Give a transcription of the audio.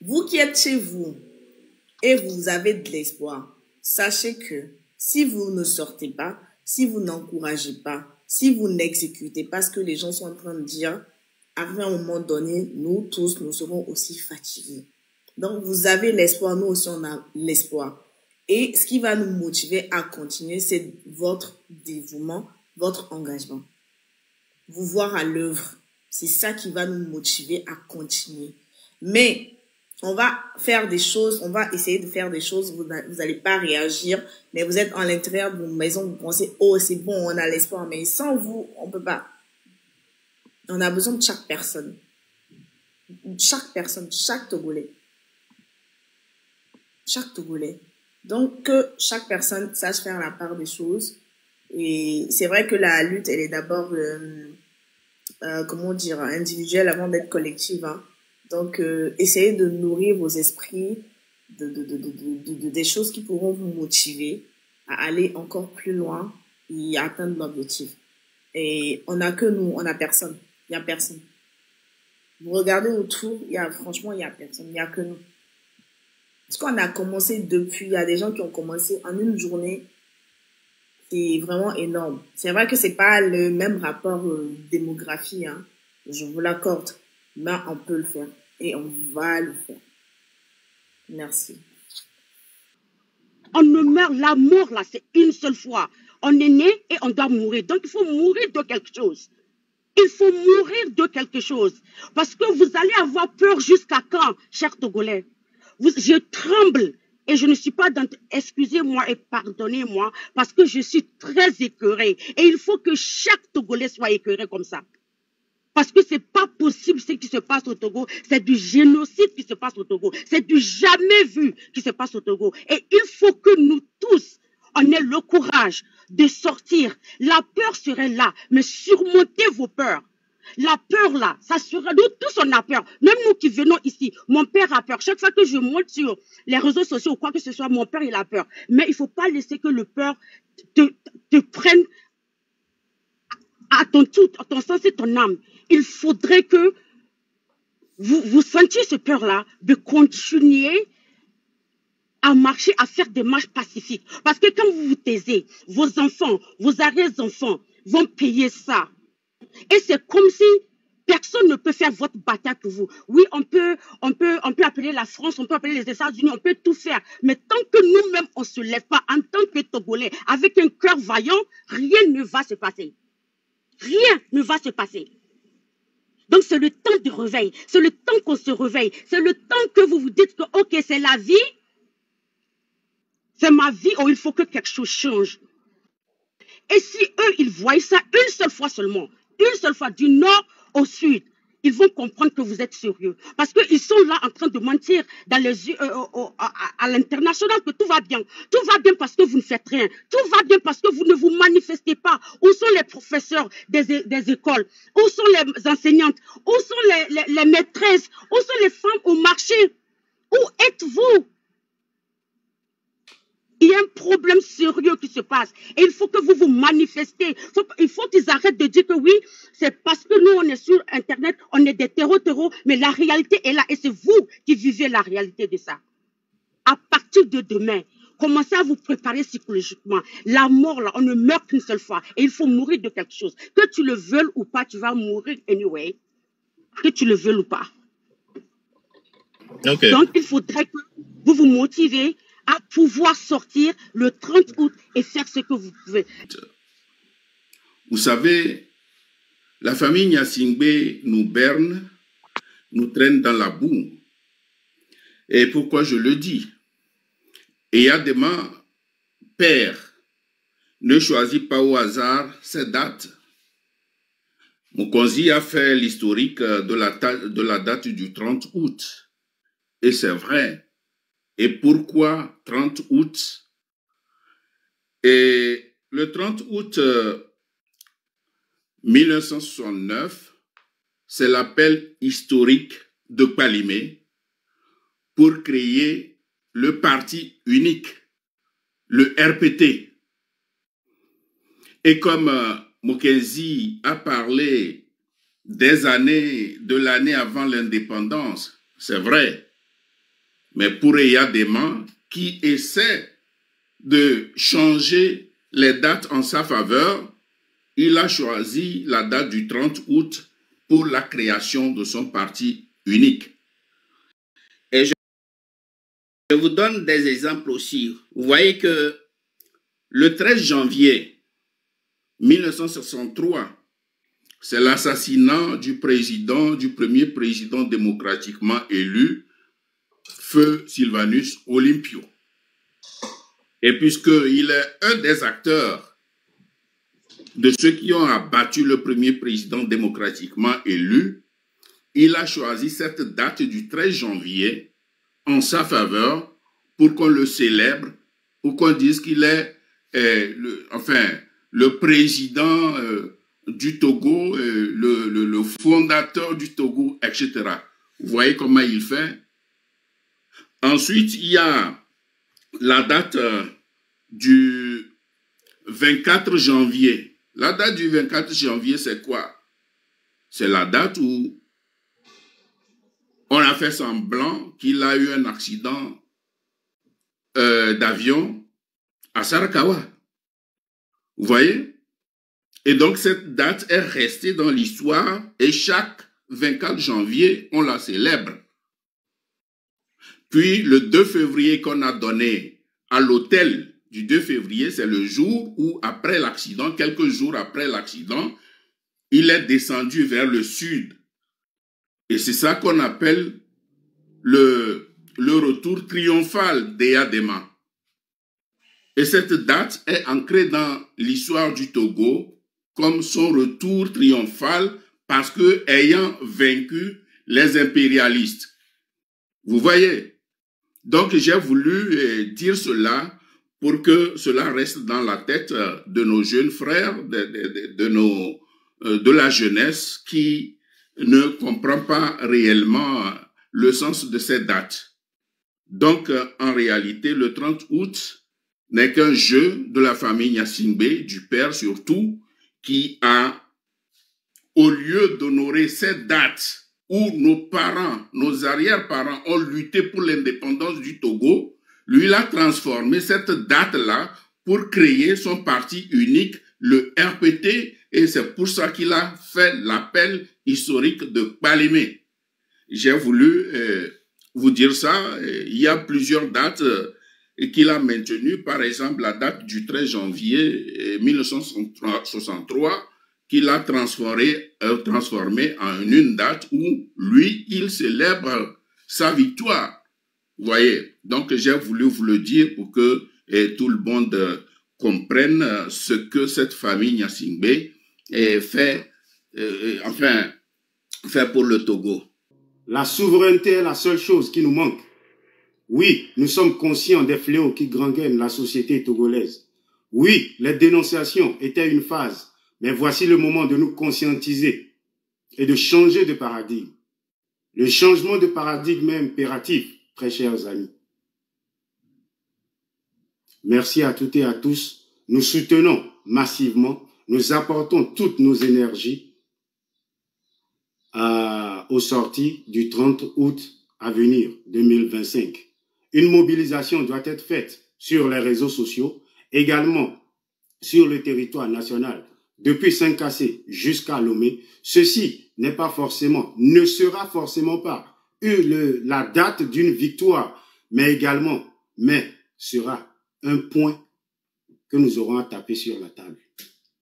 Vous qui êtes chez vous et vous avez de l'espoir, sachez que si vous ne sortez pas, si vous n'encouragez pas, si vous n'exécutez pas ce que les gens sont en train de dire, arrivé à un moment donné, nous tous, nous serons aussi fatigués. Donc, vous avez l'espoir, nous aussi, on a l'espoir. Et ce qui va nous motiver à continuer, c'est votre dévouement, votre engagement. Vous voir à l'œuvre, c'est ça qui va nous motiver à continuer. Mais on va faire des choses, on va essayer de faire des choses, vous n'allez pas réagir, mais vous êtes en l'intérieur de vos maisons, vous pensez, oh c'est bon, on a l'espoir, mais sans vous, on peut pas. On a besoin de chaque personne, chaque Togolais. Chaque Togolais. Donc, que chaque personne sache faire la part des choses. Et c'est vrai que la lutte, elle est d'abord, comment dire, individuelle avant d'être collective. Hein. Donc, essayez de nourrir vos esprits des choses qui pourront vous motiver à aller encore plus loin et à atteindre l'objectif. Et on n'a que nous, on n'a personne. Il n'y a personne. Vous regardez autour, franchement, il n'y a personne. Il n'y a que nous. Parce qu'on a commencé depuis, il y a des gens qui ont commencé en une journée, c'est vraiment énorme. C'est vrai que c'est pas le même rapport démographie, hein, je vous l'accorde, mais on peut le faire et on va le faire. Merci. On ne meurt, la mort là, c'est une seule fois. On est né et on doit mourir. Donc il faut mourir de quelque chose. Il faut mourir de quelque chose. Parce que vous allez avoir peur jusqu'à quand, chers Togolais? Je tremble et je ne suis pas dans... Excusez-moi et pardonnez-moi parce que je suis très écœurée. Et il faut que chaque Togolais soit écœuré comme ça. Parce que c'est pas possible ce qui se passe au Togo. C'est du génocide qui se passe au Togo. C'est du jamais vu qui se passe au Togo. Et il faut que nous tous, on ait le courage de sortir. La peur serait là, mais surmontez vos peurs. La peur là, ça sera, nous tous on a peur. Même nous qui venons ici, mon père a peur. Chaque fois que je monte sur les réseaux sociaux ou quoi que ce soit, mon père il a peur. Mais il faut pas laisser que le peur te prenne à ton sens et ton âme. Il faudrait que vous sentiez ce peur là de continuer à marcher, à faire des marches pacifiques. Parce que quand vous vous taisez, vos enfants, vos arrière-enfants vont payer ça. Et c'est comme si personne ne peut faire votre bataille pour vous. Oui, on peut appeler la France, on peut appeler les États-Unis, on peut tout faire. Mais tant que nous-mêmes, on ne se lève pas en tant que Togolais, avec un cœur vaillant, rien ne va se passer. Rien ne va se passer. Donc c'est le temps de réveil. C'est le temps qu'on se réveille. C'est le temps que vous vous dites que, ok, c'est la vie. C'est ma vie, ou il faut que quelque chose change. Et si eux, ils voient ça une seule fois seulement, une seule fois, du nord au sud, ils vont comprendre que vous êtes sérieux. Parce qu'ils sont là en train de mentir dans les yeux, à l'international que tout va bien. Tout va bien parce que vous ne faites rien. Tout va bien parce que vous ne vous manifestez pas. Où sont les professeurs des écoles? Où sont les enseignantes? Où sont les maîtresses? Où sont les femmes au marché? Où êtes-vous? Il y a un problème sérieux qui se passe. Et il faut que vous vous manifestez. Il faut qu'ils arrêtent de dire que oui, c'est parce que nous, on est sur Internet, on est des terreaux, mais la réalité est là. Et c'est vous qui vivez la réalité de ça. À partir de demain, commencez à vous préparer psychologiquement. La mort, là, on ne meurt qu'une seule fois. Et il faut mourir de quelque chose. Que tu le veuilles ou pas, tu vas mourir anyway. Que tu le veuilles ou pas. Okay. Donc, il faudrait que vous vous motivez à pouvoir sortir le 30 août et faire ce que vous pouvez. Vous savez, la famille Nyasingbe nous berne, nous traîne dans la boue. Et pourquoi je le dis? Et il y a des mains, père, ne choisis pas au hasard ces dates. Mokonzi a fait l'historique de la date du 30 août. Et c'est vrai. Et pourquoi 30 août? Et le 30 août 1969, c'est l'appel historique de Kpalimé pour créer le parti unique, le RPT. Et comme Mokenzi a parlé de l'année avant l'indépendance, c'est vrai. Mais pour Eyadema, qui essaie de changer les dates en sa faveur, il a choisi la date du 30 août pour la création de son parti unique. Et je vous donne des exemples aussi. Vous voyez que le 13 janvier 1963, c'est l'assassinat du premier président démocratiquement élu, Feu Sylvanus Olympio. Et puisqu'il est un des acteurs de ceux qui ont abattu le premier président démocratiquement élu, il a choisi cette date du 13 janvier en sa faveur pour qu'on le célèbre, pour qu'on dise qu'il est le président du Togo, le fondateur du Togo, etc. Vous voyez comment il fait? Ensuite, il y a la date du 24 janvier. La date du 24 janvier, c'est quoi? C'est la date où on a fait semblant qu'il a eu un accident d'avion à Sarakawa. Vous voyez? Et donc, cette date est restée dans l'histoire et chaque 24 janvier, on la célèbre. Puis, le 2 février qu'on a donné à l'hôtel du 2 février, c'est le jour où, après l'accident, quelques jours après l'accident, il est descendu vers le sud. Et c'est ça qu'on appelle le retour triomphal d'Eyadema. Et cette date est ancrée dans l'histoire du Togo comme son retour triomphal parce que ayant vaincu les impérialistes. Vous voyez? Donc, j'ai voulu dire cela pour que cela reste dans la tête de nos jeunes frères, de la jeunesse qui ne comprend pas réellement le sens de cette date. Donc, en réalité, le 30 août n'est qu'un jeu de la famille Gnassingbé, du père surtout, qui a, au lieu d'honorer cette date où nos parents, nos arrière-parents ont lutté pour l'indépendance du Togo, lui, il a transformé cette date-là pour créer son parti unique, le RPT, et c'est pour ça qu'il a fait l'appel historique de Kpalimé. J'ai voulu vous dire ça. Il y a plusieurs dates qu'il a maintenues. Par exemple, la date du 13 janvier 1963, qu'il a transformé en une date où lui, il célèbre sa victoire. Vous voyez, donc j'ai voulu vous le dire pour que tout le monde comprenne ce que cette famille Gnassingbé fait pour le Togo. La souveraineté est la seule chose qui nous manque. Oui, nous sommes conscients des fléaux qui gangrènent la société togolaise. Oui, les dénonciations étaient une phase, mais voici le moment de nous conscientiser et de changer de paradigme. Le changement de paradigme est impératif, très chers amis. Merci à toutes et à tous. Nous soutenons massivement, nous apportons toutes nos énergies aux sorties du 30 août à venir, 2025. Une mobilisation doit être faite sur les réseaux sociaux, également sur le territoire national, depuis Saint-Cassé jusqu'à Lomé. Ceci ne sera forcément pas la date d'une victoire, mais sera un point que nous aurons à taper sur la table.